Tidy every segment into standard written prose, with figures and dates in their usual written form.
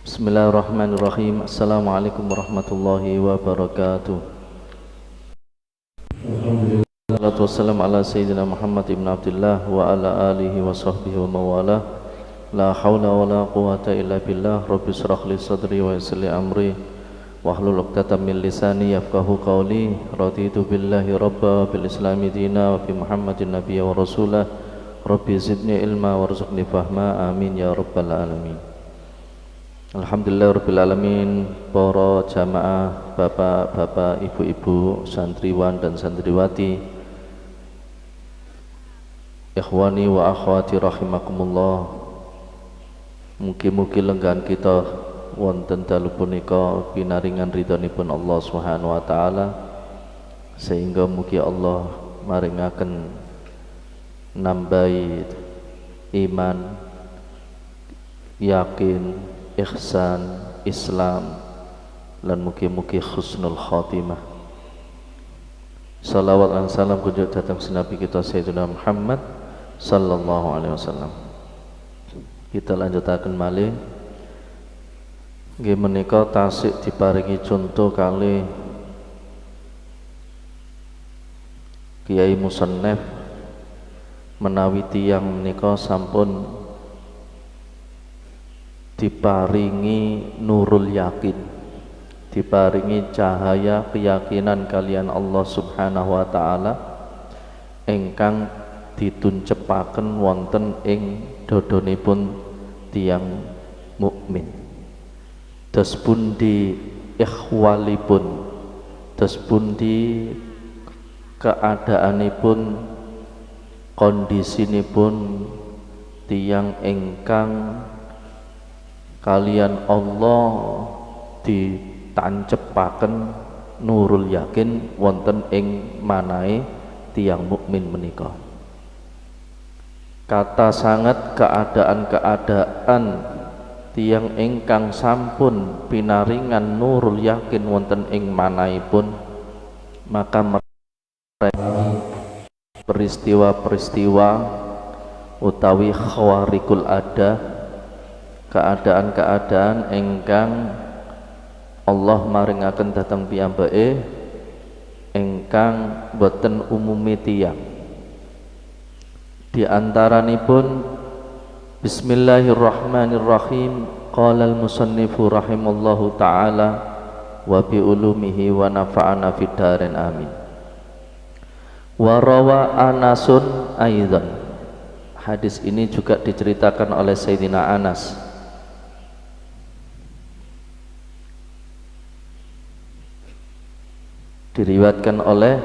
Bismillahirrahmanirrahim. Assalamualaikum warahmatullahi wabarakatuh. Alhamdulillah wassalamu ala sayyidina Muhammad ibn Abdullah wa ala alihi wa sahbihi wa mawalah. La hawla wa la quwata illa billah. Rabbi shrah li sadri wa yassir li amri wahlul 'uqdatam min lisani yafqahu qawli. Raditu billahi rabba bil islami dina wa bi Muhammadin nabiyya wa rasulah. Rabbi zidni ilma warzuqni fahma, amin ya rabbal alamin. Alhamdulillah rabbil alamin. Para jamaah, bapak-bapak, ibu-ibu, santriwan dan santriwati, ikhwani wa akhwati rahimakumullah. Mugi-mugi lenggan kita wonten dalu punika pinaringan ridhonipun Allah Subhanahu wa taala, sehingga mugi Allah maringaken nambahi iman, yakin, ihsan, Islam, lan mugi-mugi husnul khatimah. Salawat dan salam kunjuk datang Nabi kita Sayyidina Muhammad sallallahu alaihi wasallam. Kita lanjutaken malih nggih menika tasik diparingi contoh kali Kiai Musannaf menawi tiyang menika sampun diparingi nurul yakin, diparingi cahaya keyakinan kalian Allah Subhanahu wa taala ingkang dituncepaken wonten ing dodonipun tiyang mukmin. Dos pundi ikhwalipun, dos pundi keadaanipun, kondisinipun tiyang ingkang kalian Allah ditancepaken nurul yakin wonten ing manahe tiyang mukmin menika. Kata sangat keadaan-keadaan tiyang ingkang sampun pinaringan nurul yakin wonten ing manahipun, maka peristiwa-peristiwa utawi khawarikul ada, keadaan-keadaan ingkang Allah maringaken dhateng piyambake ingkang boten umumi tiyang. Di antaranipun Bismillahirrahmanirrahim. Qala al-musannifu rahimallahu ta'ala wa bi ulumihi wa nafa'ana fid dharain amin. Wa rawa Anasun aidan. Hadis ini juga diceritakan oleh Sayyidina Anas. Diriwayatkan oleh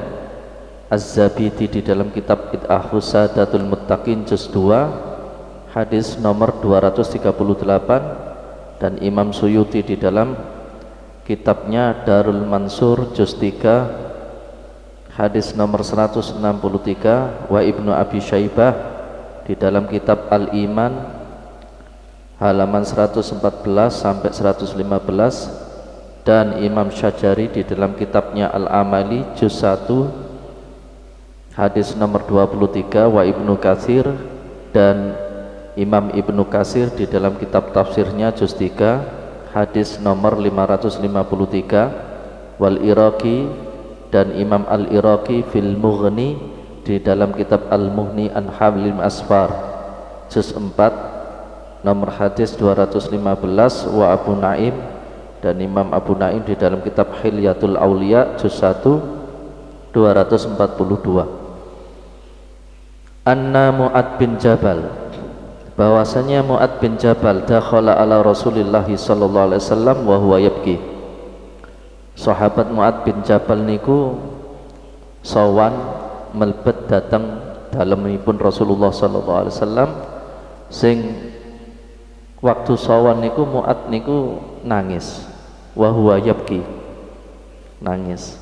Az-Zabidi di dalam kitab Id'ahus Sadatul Muttaqin juz 2 hadis nomor 238, dan Imam Suyuti di dalam kitabnya Darul Mansur juz 3 hadis nomor 163, wa Ibnu Abi Syaibah di dalam kitab Al-Iman halaman 114 sampai 115, dan Imam Syajari di dalam kitabnya Al-Amali juz 1 hadis nomor 23, wa Ibnu Katsir dan Imam Ibnu Katsir di dalam kitab tafsirnya juz 3 hadis nomor 553, wal Iraqi dan Imam Al-Iraqi fil Mughni di dalam kitab Al-Mughni an Hablil Asfar juz 4 nomor hadis 215, wa Abu Naim dan Imam Abu Naim di dalam kitab Hilyatul Auliya juz 1 242. Anna Mu'ad bin Jabal, bahwasanya Mu'ad bin Jabal dakhala ala Rasulillah sallallahu alaihi wasallam wa huwa yabki. Sahabat Mu'ad bin Jabal niku sawan melebet datang dalemipun Rasulullah sallallahu alaihi wasallam, sing waktu sawan niku Mu'ad niku nangis, wa huwa yabki, nangis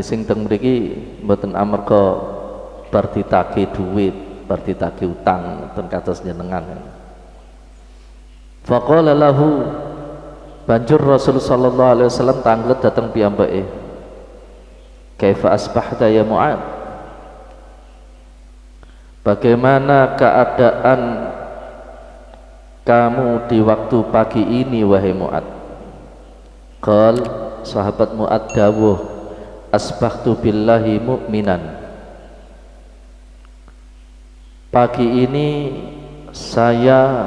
sing teng mriki mboten amarga bar ditagih duit, bar ditagih utang ten kados jenengan. Faqala lahu, banjur Rasul sallallahu alaihi wasallam tanglet dateng piyambake, kaifa asbahta ya Mu'ad, bagaimana keadaan kamu di waktu pagi ini wahai Mu'ad? Qal, sahabat Mu'ad dawuh, asbahtu billahi mu'minan. Pagi ini saya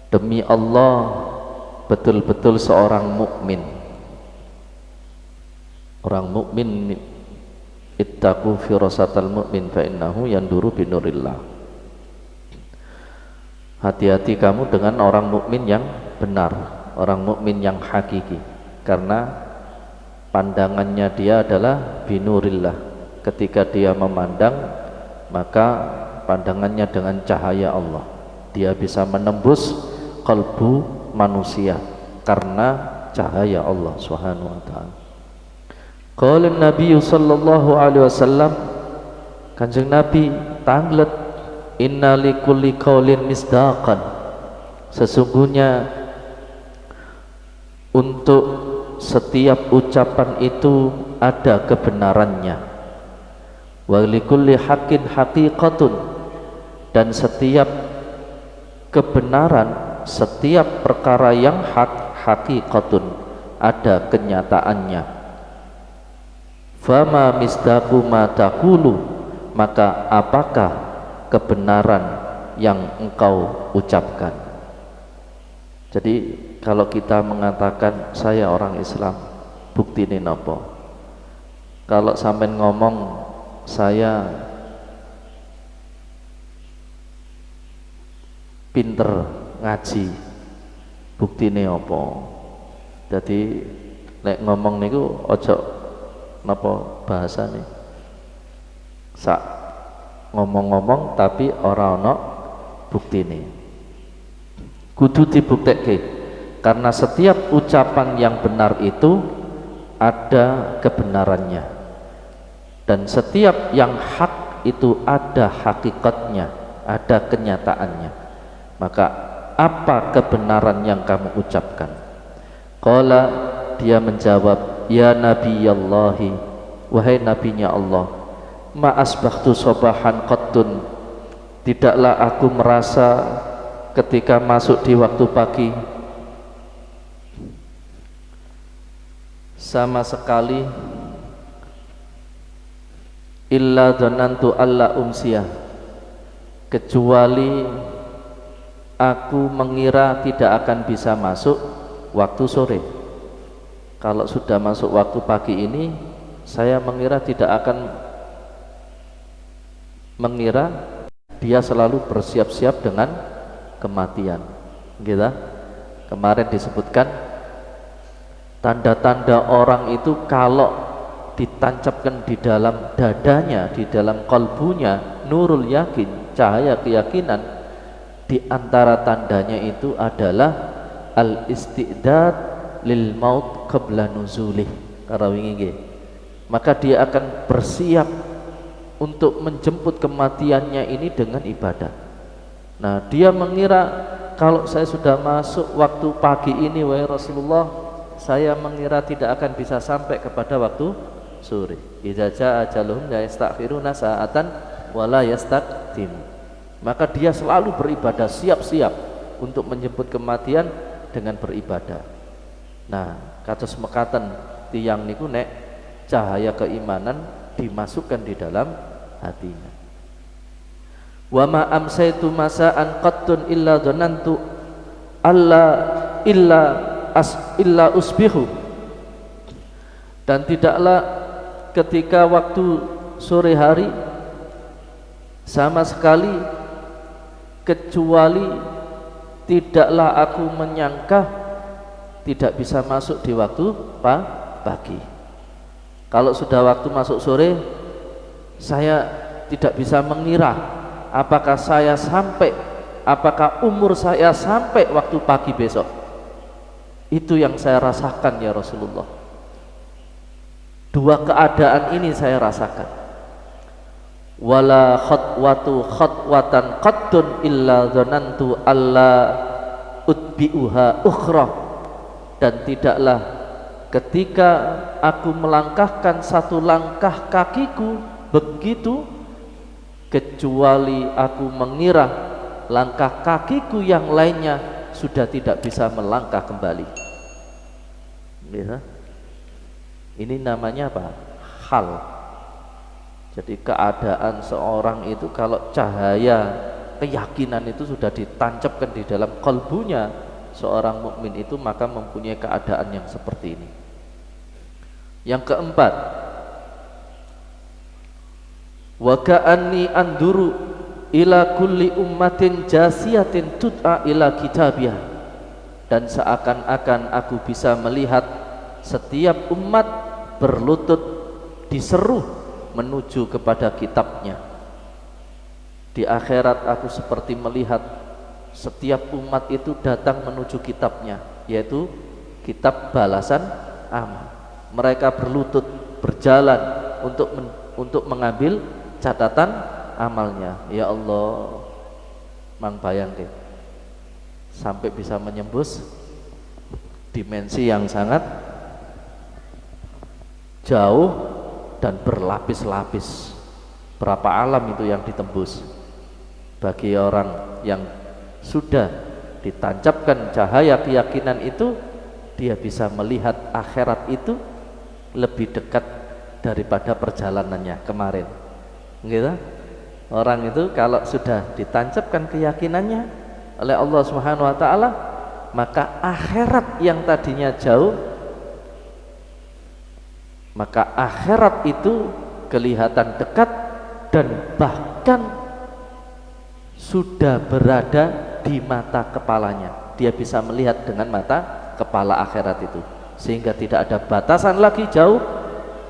demi Allah betul-betul seorang mukmin. Orang mukmin, ittaqu firasatal mu'min fa innahu yanduru binurillah. Hati-hati kamu dengan orang mukmin yang benar, orang mukmin yang hakiki, karena pandangannya dia adalah binurillah. Ketika dia memandang, maka pandangannya dengan cahaya Allah. Dia bisa menembus kalbu manusia karena cahaya Allah Subhanahu wa ta'ala. Qala Nabi sallallahu alaihi wasallam, Kanjeng Nabi tanglet, inna likulli qaulin misdaqan. Sesungguhnya untuk setiap ucapan itu ada kebenarannya. Wa likulli haqqin haqiqatun, dan setiap kebenaran, setiap perkara yang hak, haqiqatun, ada kenyataannya. Fama misdaqu ma taqulu, maka apakah kebenaran yang engkau ucapkan? Jadi kalau kita mengatakan saya orang Islam, bukti ini nopo? Kalau sampean ngomong saya pinter ngaji, bukti ini apa? Jadi nek ngomong niku ojo napa bahasa nih sak ngomong-ngomong tapi ora ana buktine, kudu dibuktekke, karena setiap ucapan yang benar itu ada kebenarannya, dan setiap yang hak itu ada hakikatnya, ada kenyataannya. Maka apa kebenaran yang kamu ucapkan? Qala, dia menjawab, ya Nabi Allahi, wahai nabinya Allah, ma asbahtu sobahan qattun, tidaklah aku merasa ketika masuk di waktu pagi sama sekali illa dhanantu alla umsiyah, kecuali aku mengira tidak akan bisa masuk waktu sore. Kalau sudah masuk waktu pagi ini, saya mengira tidak akan mengira dia selalu bersiap-siap dengan kematian. Gitu. Kemarin disebutkan tanda-tanda orang itu kalau ditancapkan di dalam dadanya, di dalam kalbunya, nurul yakin, cahaya keyakinan, di antara tandanya itu adalah al-istidad lil maut qabla nuzulih, maka dia akan bersiap untuk menjemput kematiannya ini dengan ibadah. Nah, dia mengira kalau saya sudah masuk waktu pagi ini wahai Rasulullah, saya mengira tidak akan bisa sampai kepada waktu sore. Idza jaa ajaluhum la yastakhiruna sa'atan wa la yastaqdim. Maka dia selalu beribadah, siap-siap untuk menjemput kematian dengan beribadah. Nah, kados mekaten tiyang niku nek cahaya keimanan dimasukkan di dalam hatinya. Wa ma amsaitu masa'an qattun illa dhanantu alla illa usbihu, dan tidaklah ketika waktu sore hari sama sekali kecuali tidaklah aku menyangka tidak bisa masuk di waktu pagi. Kalau sudah waktu masuk sore, saya tidak bisa mengira apakah saya sampai, apakah umur saya sampai waktu pagi besok. Itu yang saya rasakan ya Rasulullah. Dua keadaan ini saya rasakan. Wala khatwatu khatwatan qattun illa dhanantu alla utbi'uha ukhra, dan tidaklah ketika aku melangkahkan satu langkah kakiku begitu kecuali aku mengira langkah kakiku yang lainnya sudah tidak bisa melangkah kembali. Ya. Ini namanya apa? Hal. Jadi keadaan seorang itu kalau cahaya keyakinan itu sudah ditancapkan di dalam kalbunya seorang mukmin itu, maka mempunyai keadaan yang seperti ini. Yang keempat, wa ka'anni anduru ila kulli ummatin jasiyatin tud'a ila kitabiah, dan seakan-akan aku bisa melihat setiap umat berlutut diseru menuju kepada kitabnya. Di akhirat aku seperti melihat setiap umat itu datang menuju kitabnya, yaitu kitab balasan amal. Mereka berlutut berjalan untuk mengambil catatan amalnya. Ya Allah, mang bayangke sampai bisa menyembus dimensi yang sangat jauh dan berlapis-lapis. Berapa alam itu yang ditembus. Bagi orang yang sudah ditancapkan cahaya keyakinan itu, dia bisa melihat akhirat itu lebih dekat daripada perjalanannya kemarin. Gitu. Orang itu kalau sudah ditancapkan keyakinannya oleh Allah Subhanahu wa taala, maka akhirat yang tadinya jauh, maka akhirat itu kelihatan dekat dan bahkan sudah berada di mata kepalanya. Dia bisa melihat dengan mata kepala akhirat itu, sehingga tidak ada batasan lagi jauh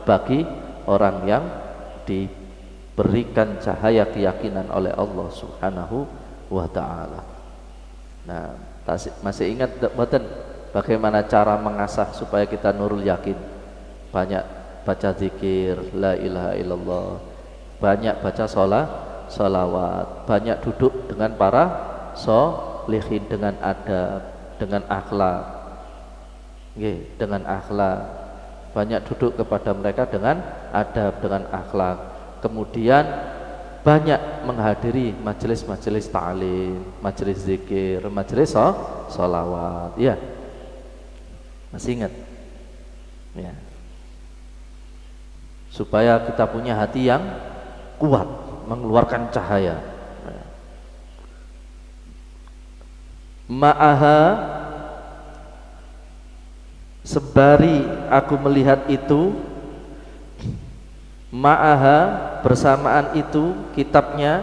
bagi orang yang diberikan cahaya keyakinan oleh Allah Subhanahu wa ta'ala. Nah, masih ingat boten bagaimana cara mengasah supaya kita nurul yakin? Banyak baca zikir la ilaha illallah, banyak baca sholawat, banyak duduk dengan para sholihin, dengan adab, dengan akhlak, dengan akhlak, banyak duduk kepada mereka dengan adab, dengan akhlak. Kemudian banyak menghadiri majelis-majelis ta'lim, majelis zikir, majelis sholawat. Ya, masih ingat? Ya, supaya kita punya hati yang kuat, mengeluarkan cahaya. Ma'aha, sebari aku melihat itu, ma'aha, bersamaan itu kitabnya,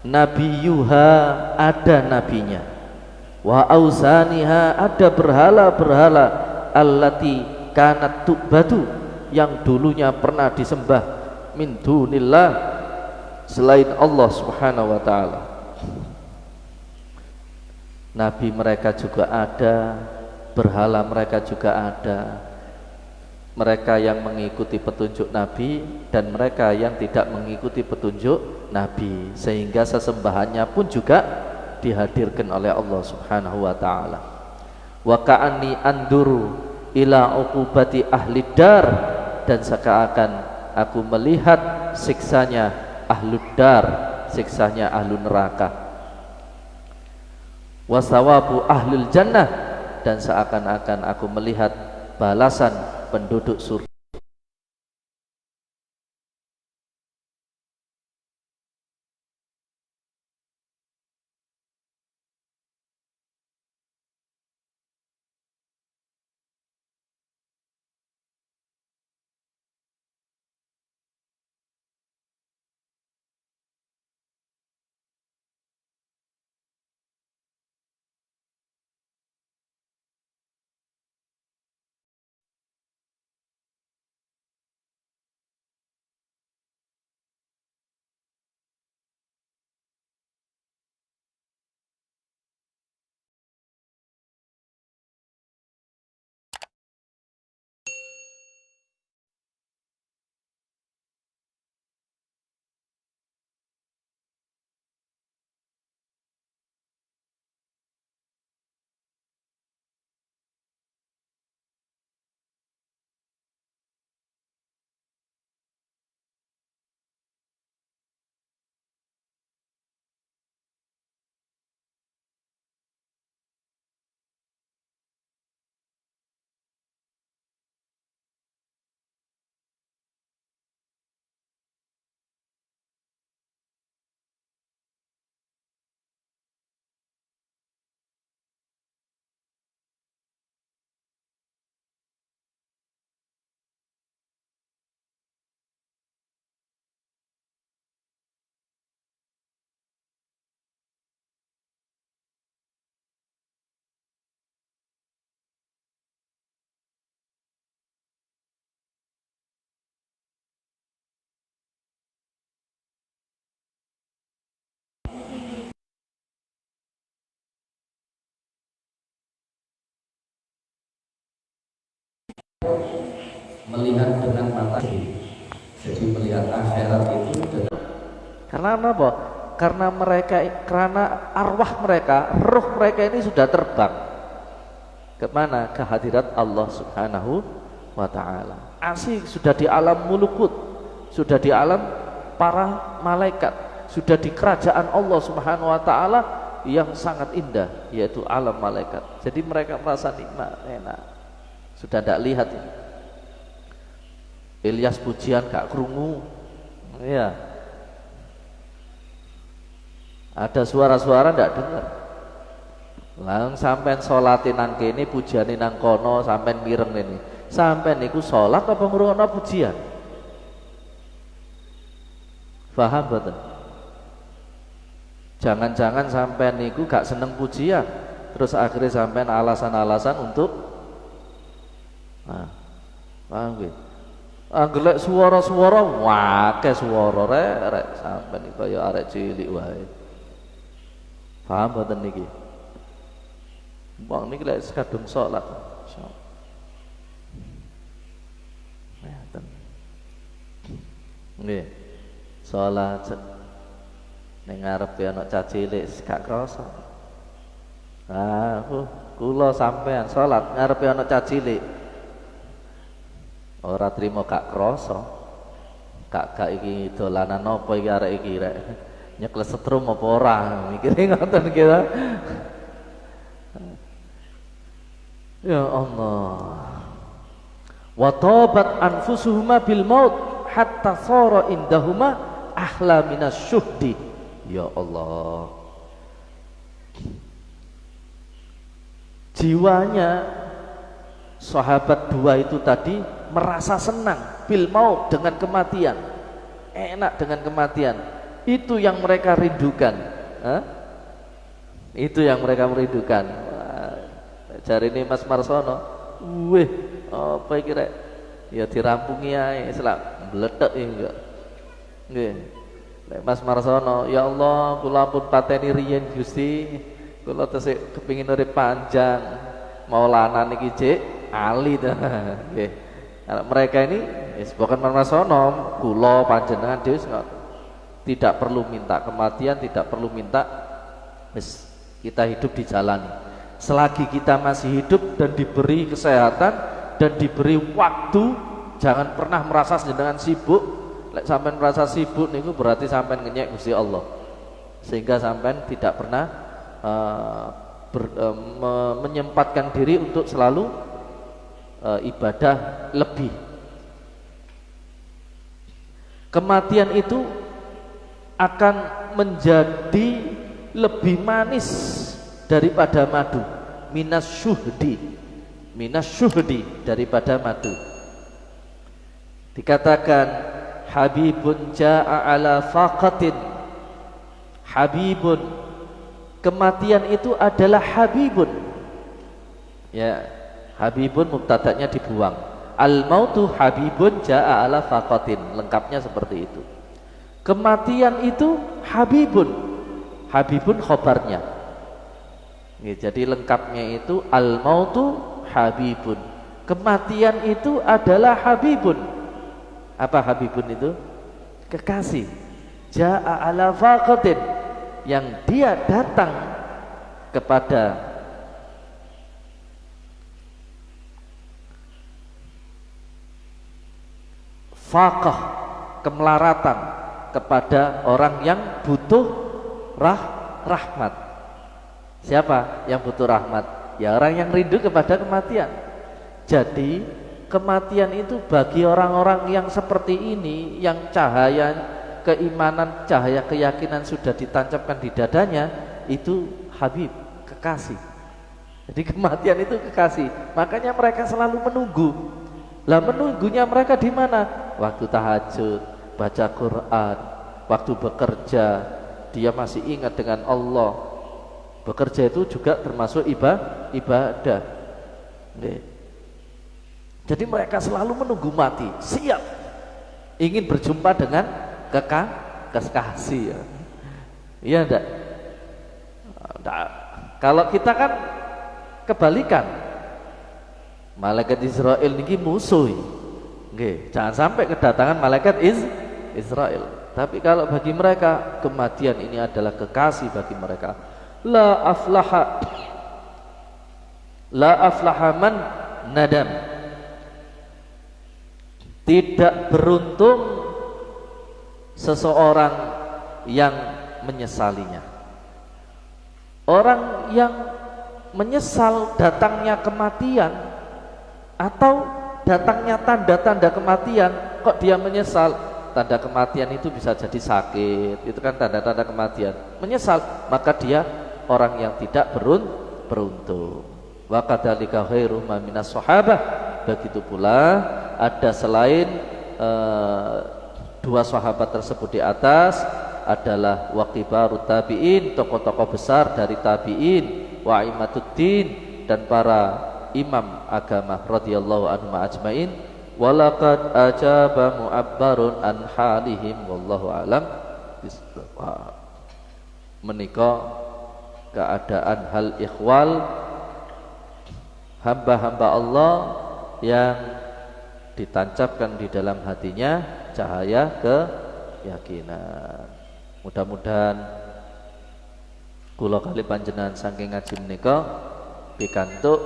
nabiyuha, ada nabinya, wa ausaniha, ada berhala-berhala, allati kanat tu'badu, yang dulunya pernah disembah, min dunillah, selain Allah Subhanahu wa ta'ala. Nabi mereka juga ada, berhala mereka juga ada, mereka yang mengikuti petunjuk Nabi dan mereka yang tidak mengikuti petunjuk Nabi, sehingga sesembahannya pun juga dihadirkan oleh Allah Subhanahu wa ta'ala. Wa ka'anni anduru ila uqubati ahli dar, dan seakan aku melihat siksanya ahlud dar, siksanya ahlu neraka. Wasawabu ahlul jannah, dan seakan-akan aku melihat balasan penduduk surga. melihat dengan mata diri. Jadi melihat akhirat itu dengan, karena apa? Karena arwah mereka, ruh mereka ini sudah terbang kemana? Ke hadirat Allah Subhanahu wa ta'ala. Asik sudah di alam mulukut, sudah di alam para malaikat, sudah di kerajaan Allah Subhanahu wa ta'ala yang sangat indah, yaitu alam malaikat. Jadi mereka merasa nikmat, enak. Sudah tidak lihat ini. Ilyas pujian gak krungu. Ya. Ada suara-suara ndak dengar. Lang sampean salate nang kene, pujiane nang kono, sampean mireng ini. Sampean niku salat apa ngrungokno pujian? Paham boten? Jangan-jangan sampean niku gak seneng pujian, terus akhirnya sampean alasan-alasan untuk paham nggih? Anggelek suara-suara, wakeh suara rek sampean iki kaya arek cilik wae. Paham boten niki? Wong niki lek kadung salat. Nggih. Salat ning ngarepe ana cah cilik gak krasa. Kula sampean salat ngarepe ana cah cilik. Ora trimo gak krasa. Gak iki dolanan apa iki arek iki rek. Nyekel setrum apa ora mikire ngoten kira. Ya Allah. Wa tabat anfusuhuma bil maut hatta sara indahuma ahla minasyuhdi. Ya Allah. Jiwanya sahabat dua itu tadi merasa senang bil maut, dengan kematian, enak dengan kematian. Itu yang mereka rindukan. Itu yang mereka merindukan. Jari ini Mas Marsono, apa iki rek? Ya dirampungi ae, selak meledak enggak. Nggih. Lek Mas Marsono, ya Allah, kula pun pateni riyen Gusti. Kula tesih kepingin urip panjang. Maulana niki cek ali dah. Nggih. Mereka ini bukan Mas Marsono, kula panjenengan dhewe tidak perlu minta kematian, tidak perlu minta kita hidup dijalani. Selagi kita masih hidup dan diberi kesehatan dan diberi waktu, jangan pernah merasa dengan sibuk. Lek sampean merasa sibuk niku berarti sampean ngenyek Gusti Allah. Sehingga sampean tidak pernah menyempatkan diri untuk selalu ibadah lebih. Kematian itu akan menjadi lebih manis daripada madu. Minasyuhdi daripada madu. Dikatakan habibun ja'a ala faqatin. Habibun, kematian itu adalah habibun. Ya, habibun mubtada'nya dibuang. Al mautu habibun ja'a ala faqatin. Lengkapnya seperti itu. Kematian itu habibun. Habibun khobarnya. Jadi lengkapnya itu al mautu habibun. Kematian itu adalah habibun. Apa habibun itu? Kekasih. Ja'a ala faqatin, yang dia datang kepada faqah, kemelaratan, kepada orang yang butuh rahmat. Siapa yang butuh rahmat? Ya orang yang rindu kepada kematian. Jadi kematian itu bagi orang-orang yang seperti ini, yang cahaya keimanan, cahaya keyakinan sudah ditancapkan di dadanya, itu habib, kekasih. Jadi kematian itu kekasih. Makanya mereka selalu menunggu. Lah menunggunya mereka di mana? Waktu tahajud, baca Quran, waktu bekerja, dia masih ingat dengan Allah. Bekerja itu juga termasuk ibadah. Jadi mereka selalu menunggu mati, siap ingin berjumpa dengan kekasih. Iya enggak? Kalau kita kan kebalikan. Malaikat Israel niki musuh. Nggih, jangan sampai kedatangan malaikat Israel. Tapi kalau bagi mereka kematian ini adalah kekasih bagi mereka. La aflaha man nadam. Tidak beruntung seseorang yang menyesalinya. Orang yang menyesal datangnya kematian atau datangnya tanda-tanda kematian, kok dia menyesal? Tanda kematian itu bisa jadi sakit, itu kan tanda-tanda kematian. Menyesal, maka dia orang yang tidak beruntung. Wa kadzalika khairu ma minas sahabah. Begitu pula ada selain dua sahabat tersebut di atas adalah waqibarut tabi'in, tokoh-tokoh besar dari tabi'in, wa imatuddin, dan para imam agama radhiyallahu anhum ajmain. Walaqad ajaba mu'abbarun an halihim wallahu alam. Menika keadaan hal ikhwal hamba-hamba Allah yang ditancapkan di dalam hatinya cahaya keyakinan. Mudah-mudahan kula kali panjenengan saking ngaji menika pikantuk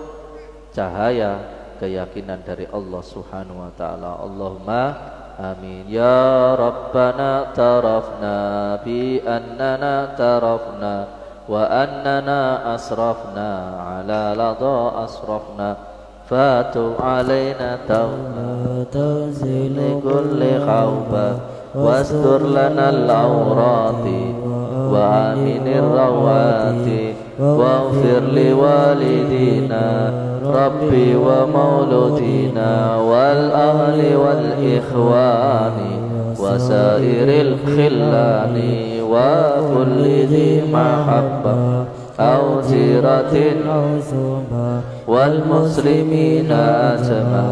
cahaya keyakinan dari Allah Subhanahu wa taala. Allahumma amin. Ya Rabbana tarafna bi annana tarafna wa annana asrafna ala ladha asrafna fatu alaina tawba tanzili kulli khawba wastur lana al-awrati wa aminir rawati waghfir li walidina Rabbi wa mauludina wal ahli wal ikhwani wa sairil khillani wa kulli dhi mahabba aw ziratin wal muslimina ajma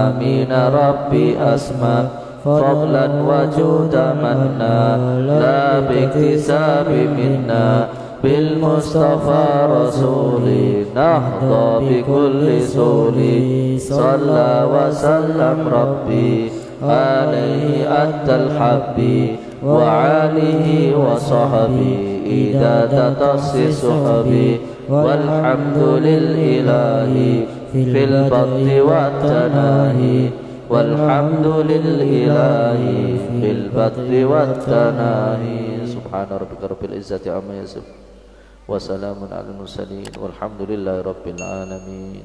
amin Rabbi asma fadlan wa juda manna la biktisabi minna bil Mustafa Rasuli nahda bi kulli suli salla wa sallam Rabbi alaihi addal habbi wa alihi wa sahbi idada tassis suhabi walhamdulil ilahi fil batti wa tanahi walhamdulil ilahi fil batti wa tanahi. Subhana rabbika rabbil izzati amma yasifun wa salamun alal mursalin walhamdulillahi rabbil alamin.